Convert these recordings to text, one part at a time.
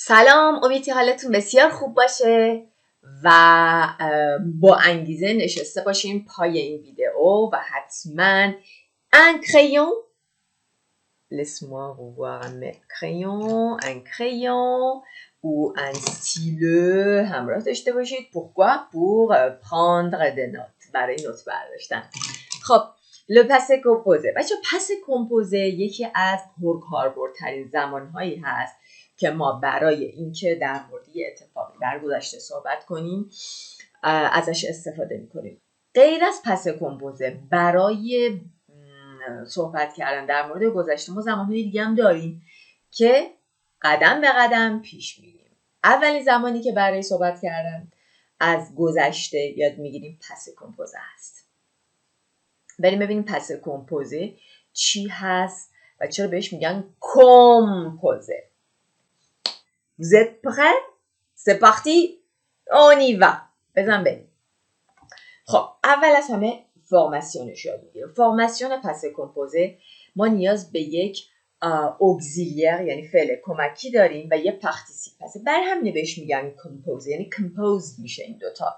سلام، امیدی حالتون بسیار خوب باشه و با انگیزه نشسته باشیم پای این ویدئو و حتما un crayon laisse-moi revoir un crayon un crayon ou un stylo همراه داشته باشید. pourquoi pour prendre des notes برای نوت برداشتن. خب le passé composé بچه پس کمپوزه یکی از پرکاربردترین زمانهایی هست که ما برای اینکه در مورد یه اتفاقی در گذشته صحبت کنیم ازش استفاده میکنیم. غیر از پس کمپوزه برای صحبت کردن در مورد گذشته ما زمانهای دیگه هم داریم که قدم به قدم پیش میریم. اولین زمانی که برای صحبت کردن از گذشته یاد میگیریم پس کمپوزه هست. بریم ببینیم پس کمپوزه چی هست و چرا بهش میگن کمپوزه. Vous êtes prêts? C'est parti? On y va. بزن بریم. خب اول از همه فرماسیونش یاد میگیریم. فرماسیون پس کمپوزه ما نیاز به یک اوگزیلیر یعنی فعل کمکی داریم و یه پارتیسیپ پس. بر همینه بهش میگن کمپوزه، یعنی کمپوز میشه این دوتا.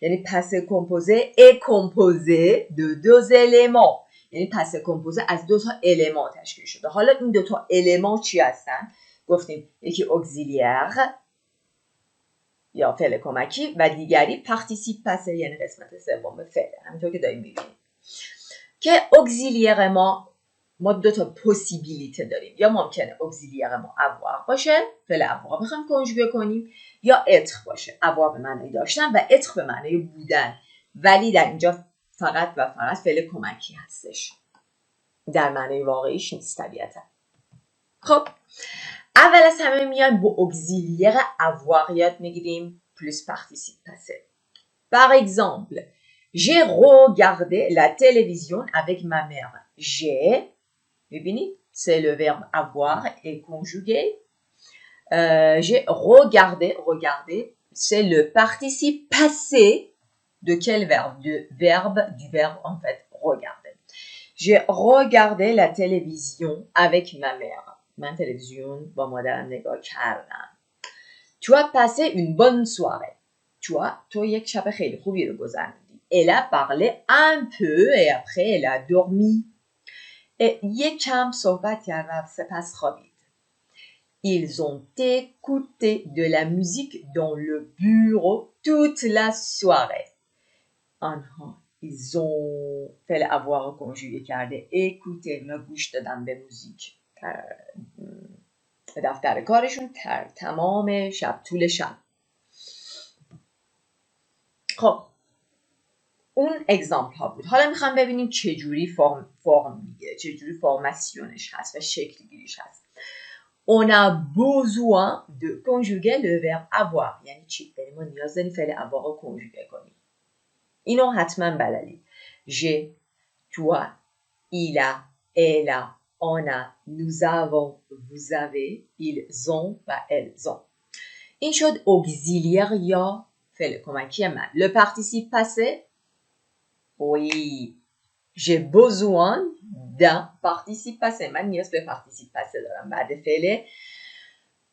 یعنی پس کمپوزه est composé de deux éléments. یعنی پس کمپوزه از دو تا المان تشکیل شده. حالا این دو تا المان چی هستن؟ گفتیم یکی اوگزیلیر یا فعل کمکی و دیگری پارتیسیپ پس یعنی قسمت سوم فعل. همینطور که داریم می‌بینیم که اوگزیلیر ما دو تا پوسیبیلیته داریم. یا ممکنه اوگزیلیر ما avoir باشه، فعل avoir بخوایم کنجوگه کنیم، یا être باشه. avoir به معنای داشتن و être به معنای بودن. ولی در اینجا فقط و فقط فعل کمکی هستش. در معنای واقعیش نیست طبیعتا. خب اول از همه میایم با اوگزیلیر avoir یاد میگیریم plus participe passé. Par exemple, j'ai regardé la télévision avec ma mère. J'ai, ببینید c'est le verbe avoir et conjugué. J'ai regardé, c'est le participe passé de quel verbe? Du verbe en fait regarder. J'ai regardé la télévision avec ma mère. من تلویزیون با مادرم نگاه کردم. Tu as passé une bonne soirée. تو یک شب خیلی خوبی رو گذروندی. Elle a parlé un peu et après elle a dormi. یک کم صحبت کرد و سپس خوابید. Ils ont écouté de la musique dans le bureau toute la soirée. آنها ils ont فعل avoir رو کنجوگه کرده. écouter اونا گوش دادن به موزیک. دفتر کارشون تمام شب طول شب. خب اون اگزامپل ها بود. حالا میخوام ببینیم چجوری فرم میگیره، چجوری فرماسیونش هست و شکل گیریش هست. On a besoin de conjuguer le verbe avoir. یعنی چی؟ یعنی ما نیاز داریم فعل avoir رو کنجوگه کنیم. اینو حتما بلدید. j'ai, toi, il a, elle a, on a, nous avons, vous avez, ils ont و elles ont. این شد auxiliaire یا فعل کمکی من. Le participe passé. Oui. J'ai besoin d'un participe passé. من نیاز به participe passé دارم بعد فعل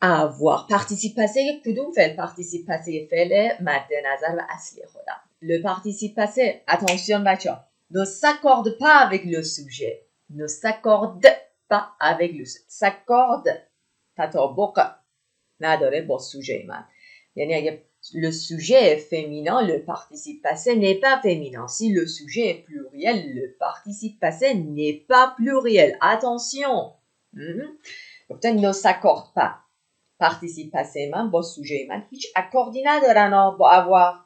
avoir. participe passé یک کدوم فعل؟ participe passé فعل مد نظر و اصلی خودم. Le participe passé, attention بچه‌ها, ne s'accorde pas avec le sujet. Ne s'accorde pas avec le sujet. S'accorde تطابق نداره با سوژه من. یعنی اگه le sujet est féminin, le participe passé n'est pas féminin. Si le sujet est pluriel, le participe passé n'est pas pluriel. Attention. گفتن ne s'accorde pas. participe passé من با سوژه من هیچ اکوردی ندارن با avoir.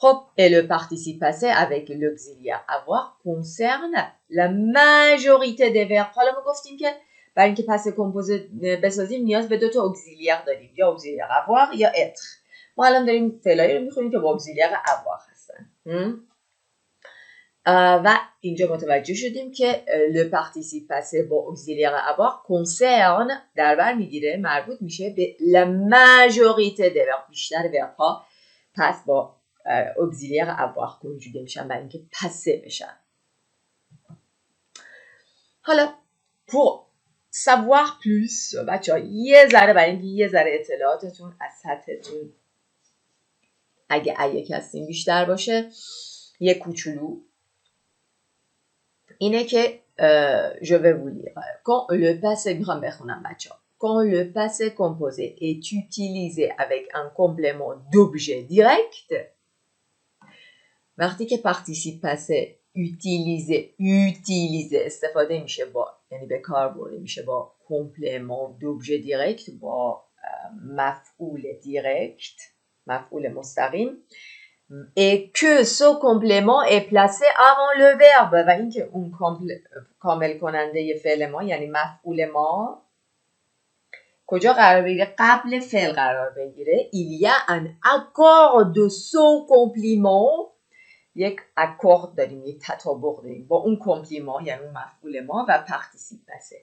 خب et le participe passé avec l'auxiliaire avoir concerne la majorité des verbes. حالا ما گفتیم که برای اینکه پس کمپوزه بسازیم نیاز به دو تا اوگزیلیر داریم، یا اوگزیلیر avoir یا être. ما الان داریم فعلایی رو میخونیم که با اوگزیلیر avoir هستن. و اینجا متوجه شدیم که le participe passé با اوگزیلیر avoir concerne در بر میگیره، مربوط میشه به la majorité des verbes. بیشتر verb ها پس با اوگزیلیر avoir کنجوگه میشن برای اینکه پسه بشن. حالا pour savoir plus بچه ها یه ذره برای اینکه یه ذره اطلاعاتتون از سطحتون اگه هستیم بیشتر باشه یه کوچولو اینه که je vais vous lire quand le passé میخوام بخونم بچه ها quand le passé composé est utilisé avec un complément d'objet direct وقتی که participe passé utiliser استفاده میشه با یعنی به کار برده میشه با complément d'objet direct با مفعول direct مفعول مستقیم et que ce complément est placé avant le verbe و اینکه اون کامل کننده فعل ما یعنی مفعول ما کجا قرار بگیره؟ قبل فعل قرار بگیره. il y a un accord de ce complément یک اکورد داریم یک تطابق داریم با اون کمپلیمان یعنی اون مفعول ما و پارتیسیپ پاسه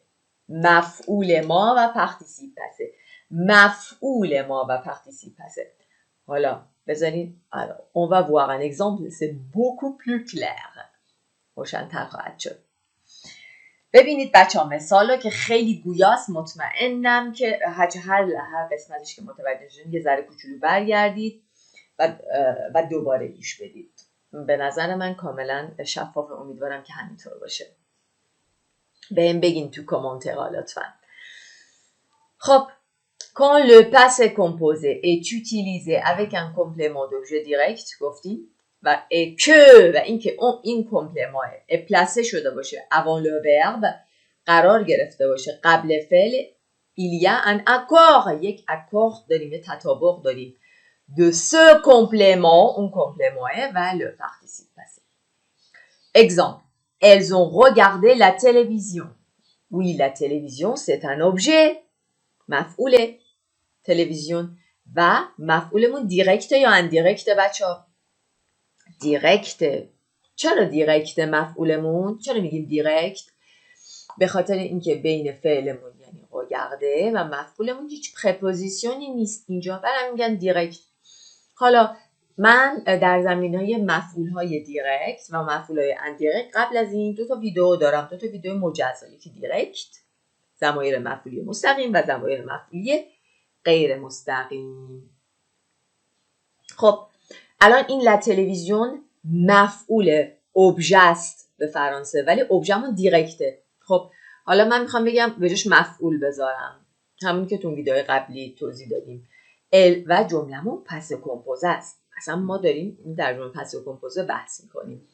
مفعول ما و پارتیسیپ پاسه مفعول ما و پارتیسیپ پاسه حالا بذارین on va voir un exemple c'est beaucoup plus clair روشن‌تر خواهد شد ببینید بچه ها مثال که خیلی گویاست مطمئنم که هر قسمتش که متوجه شدید یه ذره کوچولو برگردید و دوباره گوش بدید به نظر من کاملا شفاف امیدوارم که همینطور باشه بهم بگین تو کامنترها لطفا خب quand le passé composé est utilisé avec un complément d'objet direct گفتیم و et que و اینکه این کمپلمان پلاسه شده باشه avant le verbe قرار گرفته باشه قبل فعل il y a un accord یک اکورد داریم یه تطابق داریم de ce complément اون کمپلمان و le participe passé exemple elles ont regardé la télévision oui la télévision c'est un objet مفعول تلویزیون و مفعولمون دیرکت یا اندیرکت بچه ها دیرکت چرا دیرکت مفعولمون چرا میگیم دیرکت به خاطر اینکه بین فعلمون یعنی regarder و مفعولمون هیچ پرپوزیشنی نیست اینجا برای میگن دیرکت حالا من در زمینهای مفعولهای دیرکت و مفعولهای اندیرکت قبل از این دو تا ویدیو دارم دو تا ویدیو مجزا یکی دیرکت ضمایر مفعولی مستقیم و ضمایر مفعولی غیر مستقیم خب الان این لا تلویزیون مفعول ابژه است به فرانسه ولی ابژه‌مون دیرکته خب حالا من میخوام بگم به جاش مفعول بذارم همون که تو ویدیو قبلی توضیح دادیم و جمله‌مون پس کمپوزه است اصلا ما داریم در جمله پس کمپوزه بحث میکنیم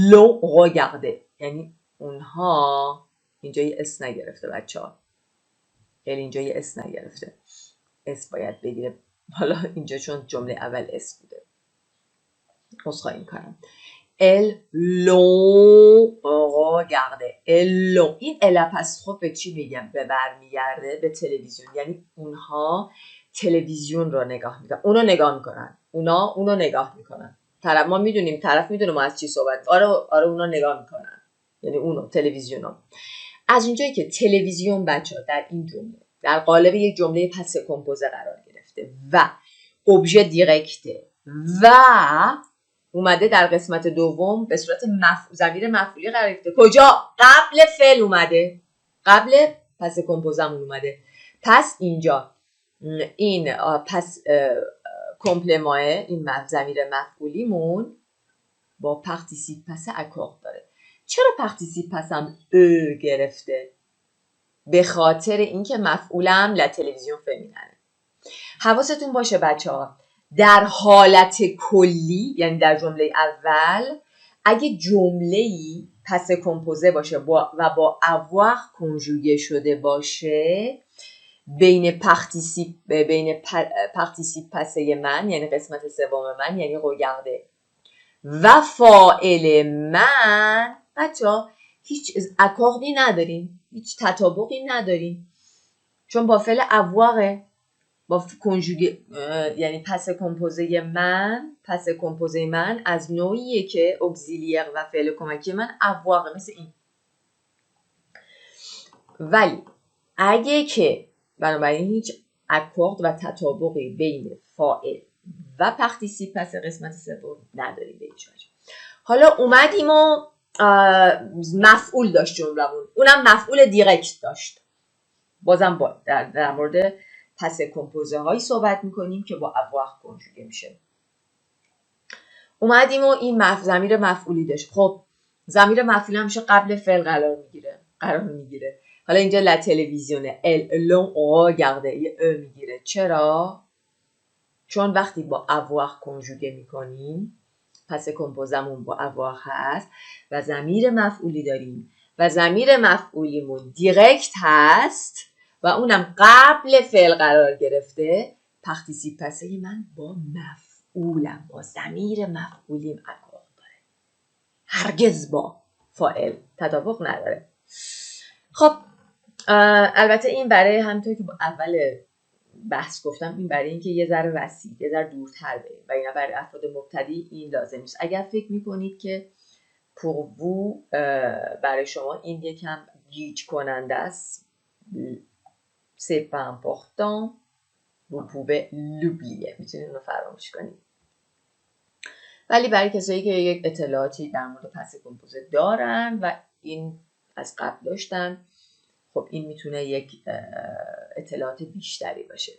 l'ont regardé یعنی اونها اینجا یه اس نگرفته بچه‌ها اینجا یه اس نگرفته اس باید بگیره حالا اینجا چون جمله اول اس بوده عذرخواهی میکنم elles l'ont regardé elles l'ont این الاپستروف به چی میگم به برمیگرده به تلویزیون یعنی اونها تلویزیون رو نگاه میکنن اونو نگاه میکنن اونو نگاه میکنن ما میدونیم طرف میدونه ما از چی صحبت آره اونا نگاه میکنن یعنی اونو تلویزیونو از اونجایی که تلویزیون بچه‌ها در این جمله در قالب یک جمله پس کمپوزه قرار گرفته و ابژه دیرکته و اومده در قسمت دوم به صورت ضمیر مفعولی قرار گرفته کجا قبل فعل اومده قبل پس کمپوزمون اومده پس اینجا این پس کمپلمان این ضمیر مفعولیمون با پارتیسیپ پس اکورد داره چرا پارتیسیپ پسم گرفته به خاطر اینکه مفعولم لا تلویزیون فمیننه حواستون باشه بچه‌ها در حالت کلی یعنی در جمله اول اگه جمله‌ای پس کمپوزه باشه و با avoir کنجوگه شده باشه بین پارتیسیپ پسه من یعنی قسمت سوم من یعنی regarder و فاعل من بچه‌ها هیچ اکوردی نداریم هیچ تطابقی نداریم چون با فعل avoir با کنجوگه یعنی پس کمپوزه من از نوعیه که اگزیلیر و فعل کمکی من avoir مثل این ولی اگه که بنابراین هیچ اکورد و تطابقی بین فاعل و پارتیسیپ پس قسمت سوم نداریم به هیچ وجه حالا اومدیم و مفعول داشت جملمون، اونم مفعول دیرکت داشت. بازم در مورد پس کمپوزه هایی صحبت میکنیم که با avoir کنجوگه میشه. اومدیم و این ضمیر مفعولی داشت. خب ضمیر مفعولی همیشه قبل فعل قرار میگیره. حالا اینجا لا تلویزیونه، l'on regarde یه میگیره. چرا؟ چون وقتی با avoir کنجوگه میکنیم پس کمپوزمون با avoir هست و ضمیر مفعولی داریم و ضمیر مفعولیمون دیرکت هست و اونم قبل فعل قرار گرفته، پارتیسیپ پاسه من با مفعولم، با ضمیر مفعولیم اکورد داره، هرگز با فاعل تطابق نداره. خب البته این برای همونطور که با اول بحث گفتم، این برای اینکه یه ذره وسیع، یه ذره دورتر بریم و اینا برای افراد مبتدی این لازم نیست. اگر فکر میکنید که pour vous برای شما این یکم گیج کننده است، c'est pas important, vous pouvez l'oublier، میتونید اونو فراموش کنید. ولی برای کسایی که یک اطلاعاتی در مورد پس کمپوزه دارن و این از قبل داشتن، خب این میتونه یک اطلاعات بیشتری باشه.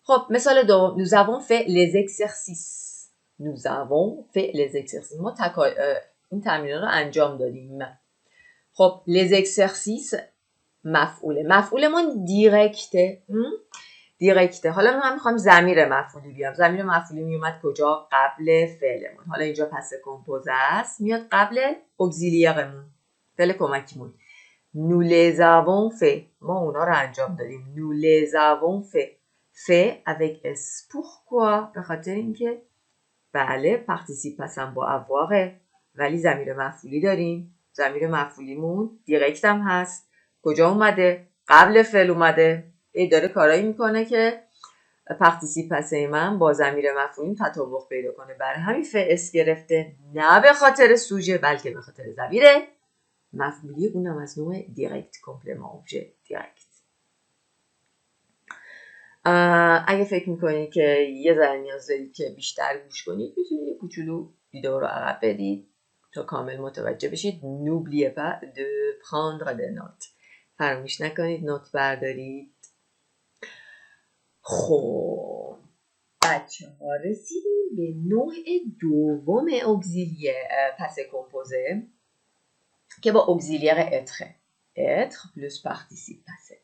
خب مثال دوم، nous avons fait les exercices. nous avons fait les exercices. ما این تمرین رو انجام دادیم. خب les exercices مفعولمون دیرکته. حالا ما میخوایم ضمیر مفعولی بیام. ضمیر مفعولی میومد کجا؟ قبل فعلمون. حالا اینجا پس کمپوزه است، میاد قبل اگزیلیرمون، فعل کمکیمون. nous les avons fait. ما اونا رو انجام دادیم. nous les avons fait avec s. pourquoi؟ به خاطر اینکه بله پارتیسیپ پسم با avoir، ولی ضمیر مفعولی داریم. ضمیر مفعولیمون دیرکت هم هست. کجا اومده؟ قبل فعل اومده. داره کارایی میکنه که پارتیسیپ پسه من با ضمیر مفعولیم تطابق پیدا کنه. برای همین فعل گرفته، نه به خاطر سوژه بلکه به خاطر ضمیر مفعولی، اونم از نوع دیرکت، کمپلمان ابژه دیرکت. اگه فکر میکنید که یه ذره نیاز دارید که بیشتر گوش کنید، میتونید یه کوچولو ویدیو رو عقب بدید تا کامل متوجه بشید. n'oubliez pas de prendre des notes. فراموش نکنید نوت بردارید. خب بچه ها رسیدیم به نوع دوم اگزیلیر پس کمپوزه که با اگزیلیر اتره، اتر پلوس پارتیسیپ پسه.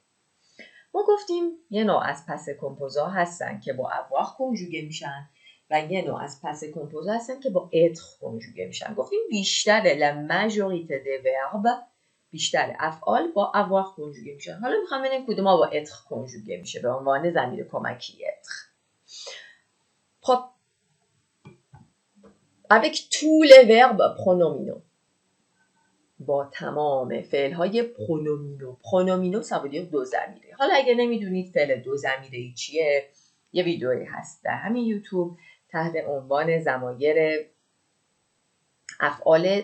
ما گفتیم یه نوع از پس کمپوزا هستن که با avoir کنجوگه میشن و یه نوع از پس کمپوزا هستن که با اتر کنجوگه میشن. گفتیم بیشتر la majorité des verbes، بیشتر افعال با avoir کنجوگه میشن. حالا میخوام ببینیم کدوم با اتر کنجوگه میشه به عنوان ضمیر کمکی اتر. خب avec tous les verbes pronominaux، با تمام فعل‌های پرونومینو سوادی دو ضمیره. حالا اگه نمیدونید فعل دو ضمیره چیه، یه ویدئویی هست در همین یوتیوب تحت عنوان ضمایر افعال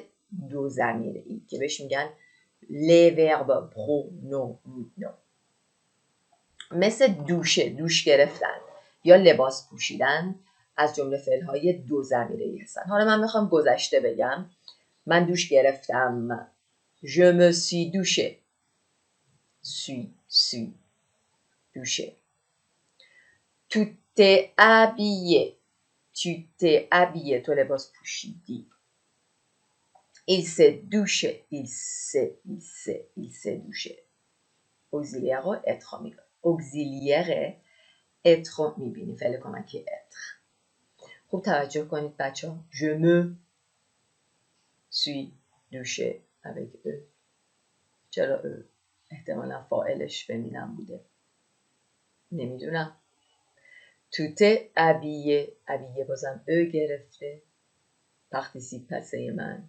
دو ضمیره‌ای که بهش میگن les verbes pronominaux. مثل دوش گرفتن یا لباس پوشیدن از جمله فعل‌های دو ضمیره‌ای هستن. حالا من میخوام گذشته بگم. من دوش گرفتم. Je me suis douché. suis douché. Tu t'es habillé. Tu t'es habillé. تو لباس پوشیدی. Il s'est douché. Il s'est douché. auxiliaire رو être میگه. auxiliaire être میبینی. فعل کمکی être. خوب توجه کنید بچه ها. Je me suis douché avec eux. چرا احتمالا فاعلش فمینن بوده، نمیدونم. توته ابیه بازم گرفته، پارتیسیپ پسه من،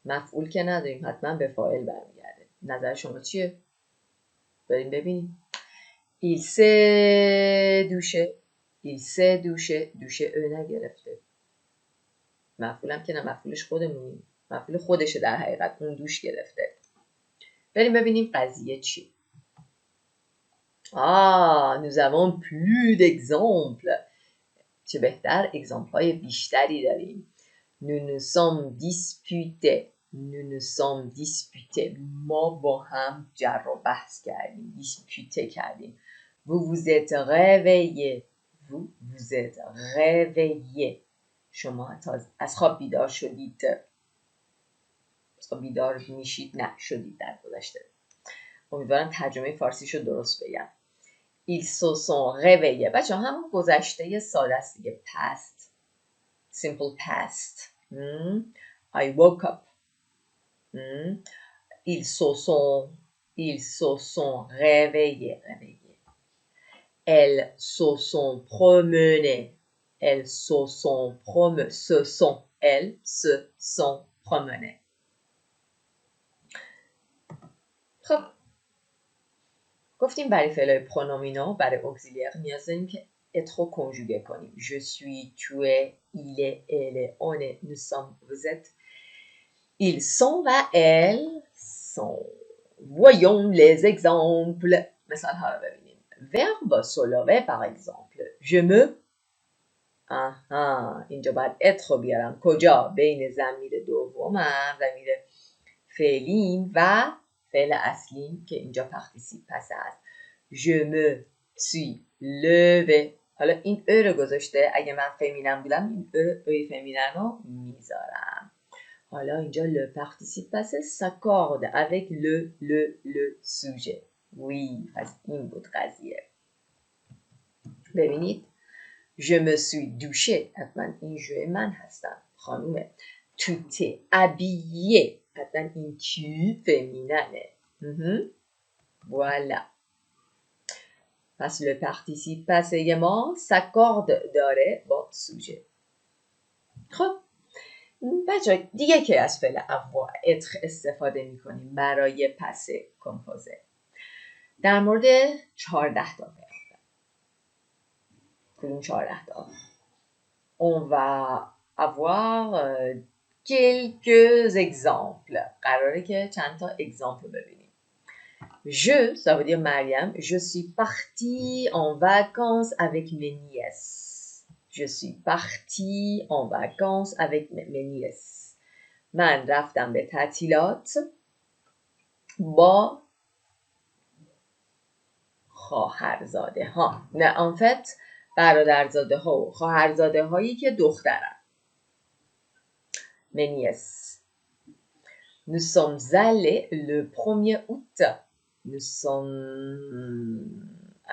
مفعول که نداریم، حتما به فاعل برمیگرده. نظر شما چیه؟ بریم ببینیم. il s'est douché نگرفته، مفعولم که نه، مفعولش خودمونیم، مفعول خودشه در حقیقت، اون دوش گرفته. بریم ببینیم قضیه چی. nous avons plus d'exemples. چه بهتر، اگزامپل های بیشتری داریم. nous nous sommes disputés. nous nous sommes disputés. ما با هم جر و بحث کردیم. disputé کردیم. vous vous êtes réveillé. vous vous êtes réveillé. شما از خواب بیدار شدید. از خواب بیدار میشید؟ نه، شدید در گذشته. امیدوارم ترجمه فارسیشو درست بگم. ils se sont réveillés. بچه همون گذشته ساده است دیگه. past. simple past. I woke up. ils se sont réveillés. Elles se sont promenées. Elles se sont promenées. خب گفتیم برای فعلای پرونومینا برای اگزیلیر نیاز داریم که اترو کنجوگه کنیم. je suis, tu es, il est, elle est, on est, nous sommes, vous êtes. ils sont و elles sont. voyons les exemples. مثال ها رو ببینیم. verbe سلوه par exemple. je me. اینجا باید ات رو بیارم. کجا؟ بین ضمیر دومم، ضمیر فعلیم و فعل اصلیم که اینجا پارتیسیپ پس هست. je me suis levé. حالا این ا رو گذاشته. اگه من فمینن بودم این ای فمینن رو میذارم. حالا اینجا le participe passé s'accorde avec le sujet. oui پس این بود قضیه. ببینید je me suis douché. حتما این جو من هستم، خانومه. tu t'es habillé. حتما این tu فمیننه. voilà. پس le participe passé ما s'accorde داره با sujet. خب بچه دیگه که از فعل avoir être استفاده میکنیم برای پسه کمپوزه. در مورد 14 تا verbe. کدوم 14 تا؟ on va avoir quelques exemples. قراره که چند تا exemple ببینیم. je, ça veut dire مریم. je suis partie en vacances avec mes nièces. je suis partie en vacances avec mes nièces. من رفتم به تعطیلات با خواهرزاده ها. نه en fait برادرزاده ها و خواهرزاده هایی که دخترم. mes nièces. nous sommes allés le 1er août. nous sommes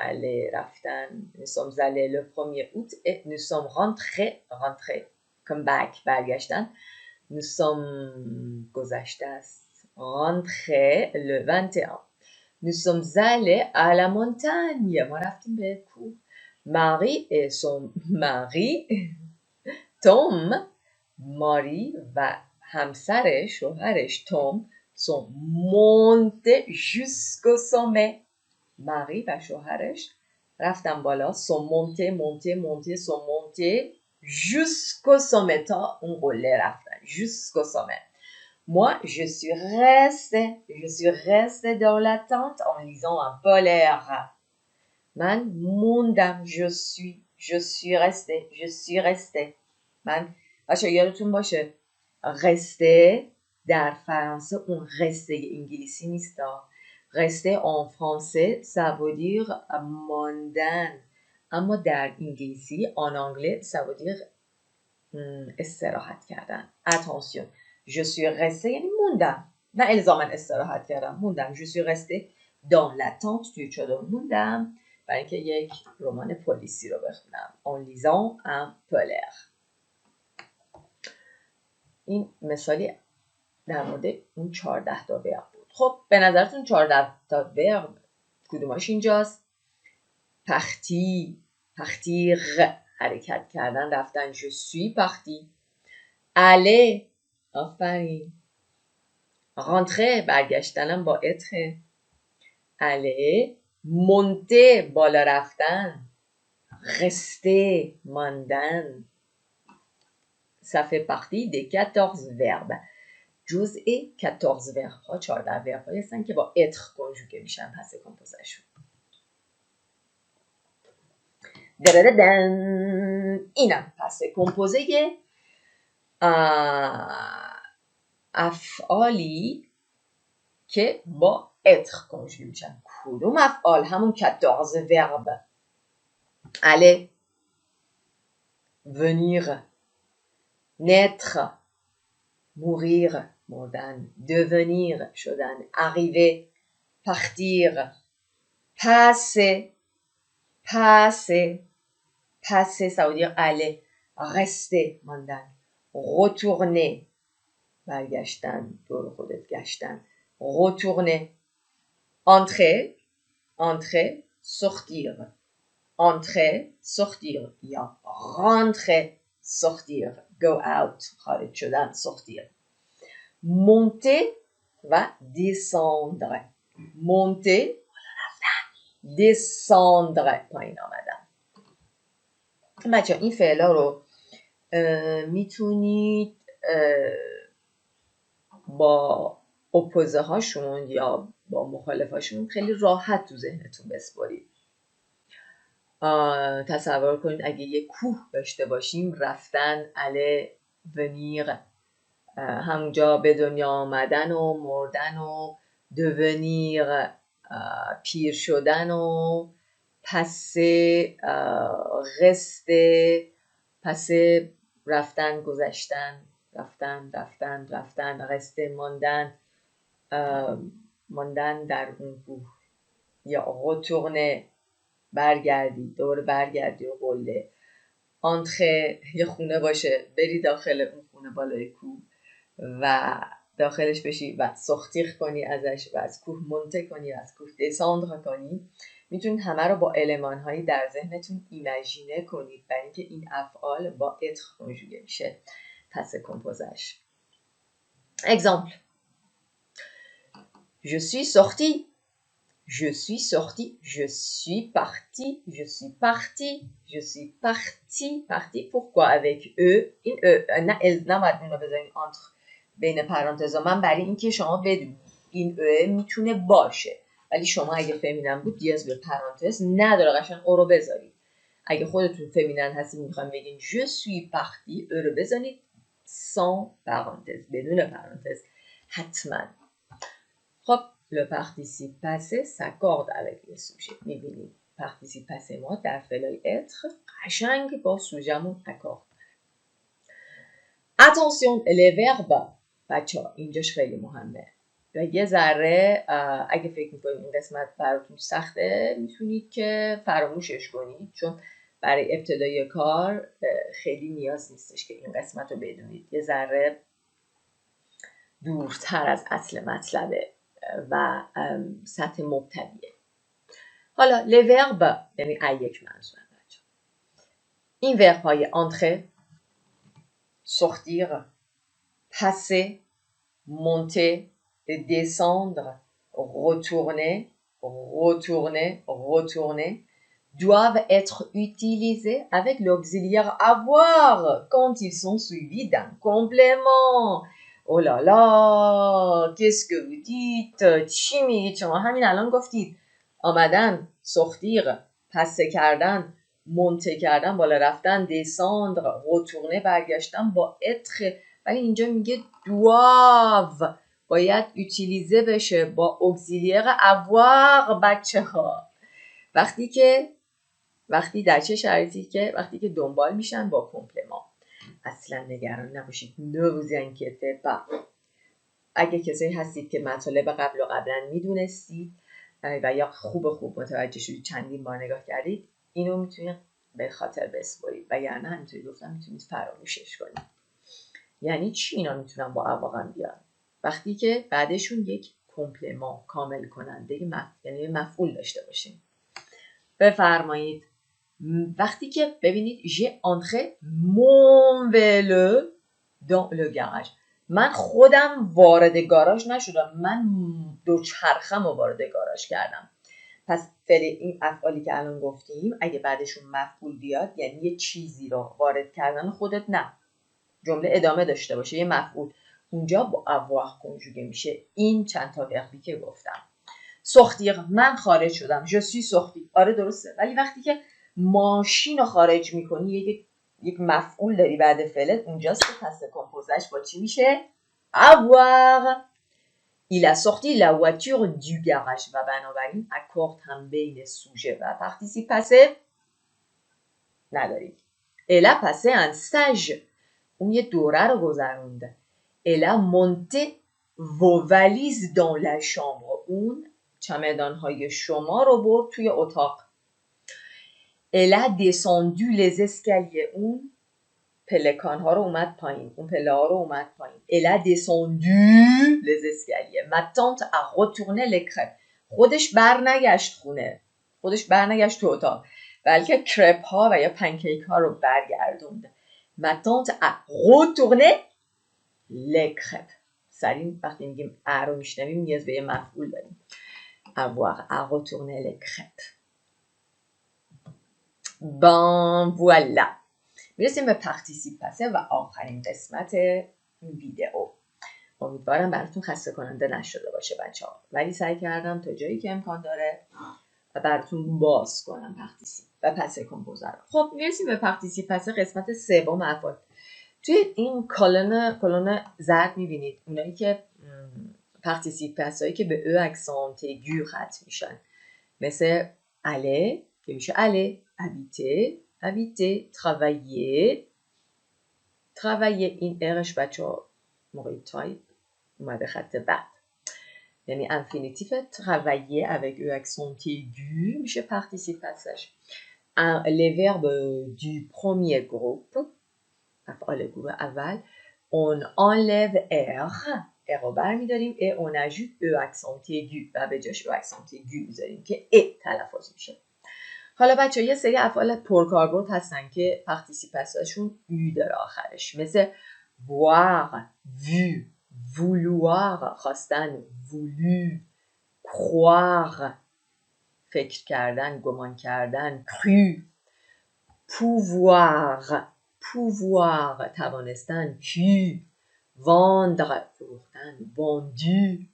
allés رفتن. nous sommes allés le 1er août et nous sommes rentrés come back برگشتن. nous sommes گذشته است. rentrés le 21. nous sommes allés à la montagne. ما رفتیم به کوه. Marie et son mari Tom. ماری و همسر شوهرش توم sont montés jusqu'au sommet. ماری و شوهرش رفتن بالا. sont montés sont montés jusqu'au sommet. تا اون قله رفتن. jusqu'au sommet. moi je suis restée dans la tente en lisant un polaire. من موندم. je suis restée. من بچه یادتون باشه rester در فرانسه اون رسته انگلیسی نیست. rester en français ça veut dire ماندن، اما در انگلیسی en anglais ça veut dire استراحت کردن. attention je suis restée یعنی موندم، نه الزاما استراحت کردم، موندم. je suis restée dans l'attente توی چادر موندم برای اینکه یک رمان پلیسی رو بخونم. en lisant un polaire. این مثالی در مورد اون 14 تا ورب بود. خب به نظرتون 14 تا ورب کدوماش اینجاست؟ partir حرکت کردن، رفتن. je suis parti. aller آفرین. rentrer برگشتنم با être. aller monter بالا رفتن. rester ماندن. ça fait partie des 14 verbes. جزء 14 verbe ها 14 verbe هایی هستن که با être کنجوگه میشن پس کمپوزشون. اینم پس کمپوزه افعالی که با اتر کنجوگه میشن. کدوم افعال؟ همون 14 ورب. aller, venir, naître, mourir, مردن، devenir شدن، arriver, partir, passer, ça veut dire aller, rester ماندن، retourner برگشتن، دور خودت گشتن، retourner, entrer, sortir یا rentrer, sortir, go out خارج شدن، sortir. monter و descendre. monter descendre پایین آمدن. بچه این فعلا رو میتونید با اپوزه هاشون یا با مخالف هاشون خیلی راحت تو ذهنتون بسپارید. تصور کنید اگه یه کوه داشته باشیم، رفتن، اله، ونیر، همونجا به دنیا آمدن و مردن و devenir پیر شدن و passer rester passer رفتن گذشتن رفتن rester ماندن در اون کوه یا retourner برگردی و قله. entrer یه خونه باشه بری داخل اون خونه بالای کوه و داخلش بشی و سختیخ کنی ازش و از کوه منته کنی و از کوه دساندر کنی. میتونید همه رو با المان هایی در ذهنتون ایمجینه کنید برای اینکه این افعال با اتر کنجوگه میشه پس کمپوزش. exemple je suis sorti, je suis parti. Pourquoi avec eux؟ این نباید اون رو بذارین entre بین پرانتزا. من برای اینکه شما بدونید این میتونه باشه، ولی شما اگه فمینن بود دیاز به پرانتز نداره، قشنگ او رو بذارید. اگه خودتون فمینن هستید میخوایم بگین je suis parti، او رو بذارید sans parenthèse، بدون پرانتز حتما. خب le participe passé s'accorde avec le sujet. میبینید participe passé ما در فعل être قشنگ با سوژمون اکورد. attention les verbes بچه‌ها اینجاش خیلی مهمه و یه ذره اگه فکر میکنید این قسمت براتون سخته میتونید که فراموشش کنید، چون برای ابتدای کار خیلی نیاز نیستش که این قسمت رو بدونید. یه ذره دورتر از اصل مطلبه و سطح مبتدیه. حالا les verbes یعنی یک منظورم بچه. این verb های entrer, sortir, passer, monter, descendre, retourner doivent être utilisés avec l'auxiliaire avoir quand ils sont suivis d'un complément. Oh là là, qu'est-ce que vous dites؟ چی میگید شما؟ همین الان گفتید آمدن، sortir، پسه کردن، monter کردن، بالا رفتن، descendre، retourner برگشتن با être، ولی اینجا میگه doivent باید utiliser بشه با auxiliaire avoir بچه ها. وقتی در چه شرایطی که وقتی که دنبال میشن با کمپلمان. اصلا نگران نباشید، ne vous inquiétez pas. اگه کسایی هستید که مطالب قبلا میدونستید و یا خوب متوجه شدید، چندین بار نگاه کردید، اینو میتونید به خاطر بسپارید و یعنی همینطوری گفتم میتونید فراموشش کنید. یعنی چی اینا میتونن با واقعا بیان؟ وقتی که بعدشون یک کمپلمان کامل کننده یعنی مفعول داشته باشیم. بفرمایید وقتی که ببینید j'ai entré mon vélo dans le garage، من خودم وارد گاراژ نشدم، من دوچرخم رو وارد گاراژ کردم. پس فعل این افعالی که الان گفتیم اگه بعدشون مفعول بیاد یعنی یه چیزی رو وارد کردن خودت، نه جمله ادامه داشته باشه یه مفعول، اونجا با avoir کنجوگه میشه. این چند تا وربی که گفتم. sortir من خارج شدم، je suis sorti، آره درسته، ولی وقتی که ماشین رو خارج میکنی یک مفعول داری بعد فعلت، اونجاست که پس کمپوزش با چی میشه؟ avoir. Il a sorti la voiture du garage و بنابراین اکورد هم بین سوژه و participe passé نداریم. Elle a passé un stage. اون یه دوره رو گذرونده. Elle a monté vos valises dans la chambre. اون چمدان‌های شما رو برد توی اتاق. Elle a descendu les escaliers. اون پلکان‌ها رو اومد پایین. اون پله‌ها رو اومد پایین. Elle a descendu les escaliers. Ma tante a retourné les crêpes. خودش برنگشت خونه. خودش برنگشت تو اتاق. بلکه کرپ ها و یا پنکیک ها رو برگردوند. Ma tante a retourné les crêpes. سریع وقتی میگیم ا رو میشنویم نیاز به یه مفعول داریم. avoir à retourner les crêpes. Bon voilà. میرسیم به participe passé و آخرین قسمت این ویدئو. امیدوارم براتون خسته کننده نشده باشه بچه‌ها. ولی سعی کردم تا جایی که امکان داره و براتون باز کنم participe و پسه کمپوزه رو. خب میرسیم به participe passé قسمت سوم افعال. توی این کلون زرد میبینید اونایی که participe passé هایی که به او اکسانت ایگو ختم میشن، مثل aller که میشه aller، habiter، travailler. این ارش بچه‌ها موقع تایپ اومده خط بعد، یعنی infinitif travailler avec e accent aigu میشه participe passage. Les verbes du premier groupe افعال گروه اول on enlève r رو برمیداریم et on ajoute e accent aigu و به جاش e accent aigu میذاریم که ا تلفظ میشه. حالا بچه یه سری افعال پرکاربرد هستن که participe passageshون u داره آخرش، مثل voir، vu، vouloir خواستن، voulu، croire فکر کردن، گمان کردن، cru، pouvoir توانستن، pu، vendre فروختن، vendu،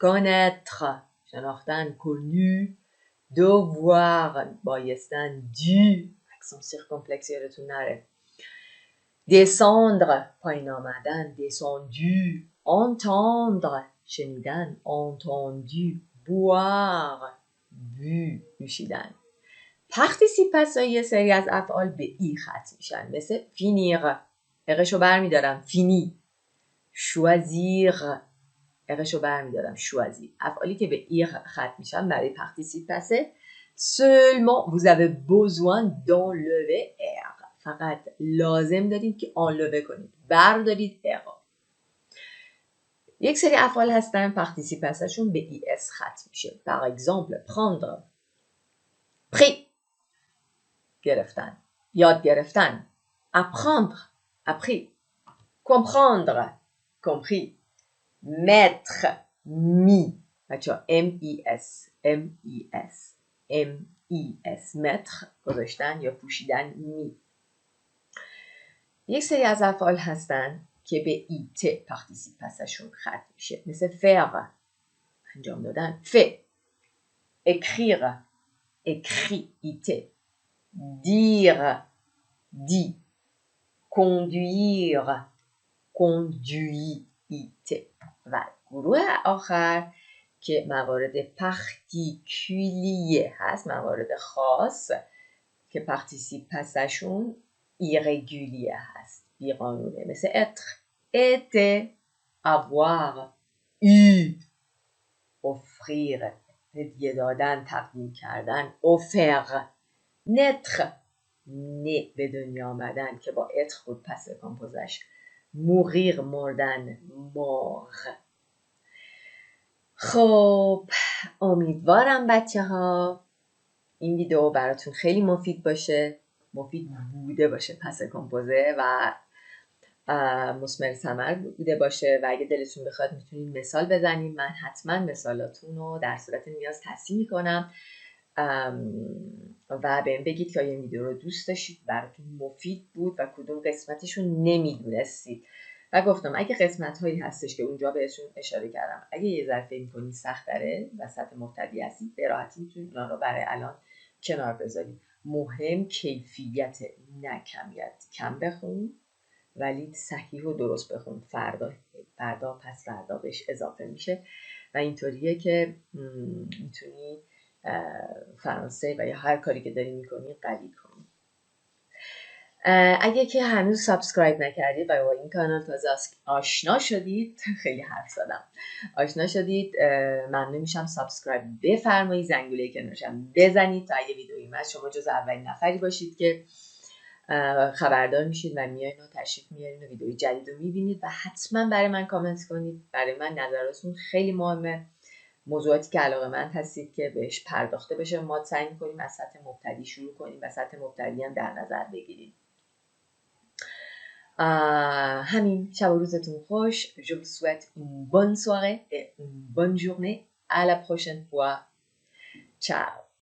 connaître شناختن، connu، devoir بایستن، dû accent circonflexe یادتون نره، descendre پایین آمدن، descendu، entendre شنیدن، entendu، boire bu نوشیدن. participe passé یه سری از افعال به ای ختم میشن، مثل finir اقشو برمیدارم fini، choisir اقشو برمیدارم choisir. افعالی که به ای ختم میشن برای participe passé seulement vous avez besoin d'enlever r. فقط لازم دارید که enlever کنید، بردارید r. یک سری افعال هستن participe passé شون به es ختم میشه. par exemple prendre pris گرفتن، یاد گرفتن، apprendre appris، comprendre compris، mettre mis بچه mes mettre گذاشتن یا پوشیدن می. یک سری از افعال هستن که به ایت participe passé شون ختم میشه، مثل faire انجام دادن، fait، écrire écrit ایت، dire dit، conduire conduit. و گروه آخر که موارد پارتیکولیه هست، موارد خاص که participe passé شون irrégulier هست، بیقانونه، مثل être، était، avoir، eu، offrir هدیه دادن، تقدیم کردن، offert، naître نه به دنیا آمدن که با être بود پس کمپوزش، mourir مردن، mort. خب امیدوارم بچه ها این ویدیو براتون خیلی مفید بوده باشه پس کمپوزه و مثمر ثمر بوده باشه و اگه دلتون بخواد میتونید مثال بزنید، من حتما مثالاتون رو در صورت نیاز تصحیح میکنم و بهم بگید که این ویدیو رو دوست داشتید، براتون مفید بود و کدوم قسمتشون نمیدونستید. و گفتم اگه قسمت هایی هستش که اونجا بهشون اشاره کردم اگه یه ذره فکر کنید سخت داره و سطح مبتدی هستید به راحتی میتونید اونا رو برای الان کنار بذارید. مهم کیفیت نه کمیت. کم بخونید ولی صحیح و درست بخون. فردا پس فردا بهش اضافه میشه و اینطوریه که میتونی فرانسه و یا هر کاری که داری میکنی قوی کنی. اگه که هنوز سابسکرایب نکردید و با این کانال تازه آشنا شدید خیلی حرف زدم آشنا شدید، ممنون میشم سابسکرایب بفرمایید، زنگوله کنارشم بزنید تا اگه ویدئویی من شما جز اولین نفری باشید که خبردار میشید و میایین و تشریف میارین و ویدئوی جدید رو میبینید. و حتما برای من کامنت کنید، برای من نظراتتون خیلی مهمه. موضوعاتی که علاقه‌مند هستید که بهش پرداخته بشه ما سعی می‌کنیم از سطح مبتدی شروع کنیم و سطح مبتدی هم در نظر بگیریم. همین، شب و روزتون خوش. Je vous souhaite une bonne soirée et une bonne journée. À la prochaine fois. Ciao.